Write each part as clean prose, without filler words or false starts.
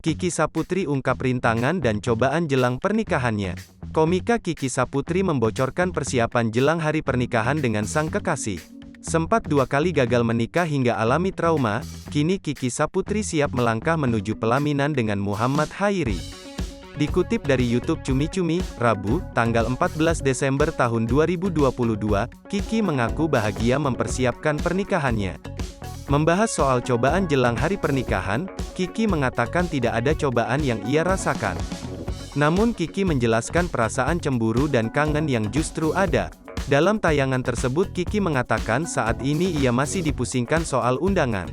Kiki Saputri ungkap rintangan dan cobaan jelang pernikahannya. Komika Kiki Saputri membocorkan persiapan jelang hari pernikahan dengan sang kekasih. Sempat 2 kali gagal menikah hingga alami trauma, kini Kiki Saputri siap melangkah menuju pelaminan dengan Muhammad Khairi. Dikutip dari YouTube Cumi Cumi, Rabu, tanggal 14 Desember tahun 2022, Kiki mengaku bahagia mempersiapkan pernikahannya. Membahas soal cobaan jelang hari pernikahan, Kiki mengatakan tidak ada cobaan yang ia rasakan. Namun Kiki menjelaskan perasaan cemburu dan kangen yang justru ada. Dalam tayangan tersebut Kiki mengatakan saat ini ia masih dipusingkan soal undangan.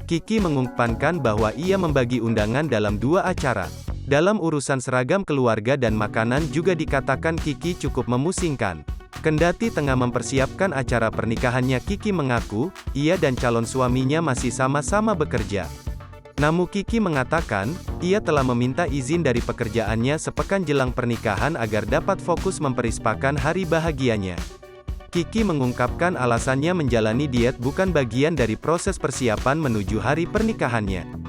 Kiki mengungkapkan bahwa ia membagi undangan dalam 2 acara. Dalam urusan seragam keluarga dan makanan juga dikatakan Kiki cukup memusingkan. Kendati tengah mempersiapkan acara pernikahannya, Kiki mengaku, ia dan calon suaminya masih sama-sama bekerja. Namun Kiki mengatakan, ia telah meminta izin dari pekerjaannya sepekan jelang pernikahan agar dapat fokus memperispakan hari bahagianya. Kiki mengungkapkan alasannya menjalani diet bukan bagian dari proses persiapan menuju hari pernikahannya.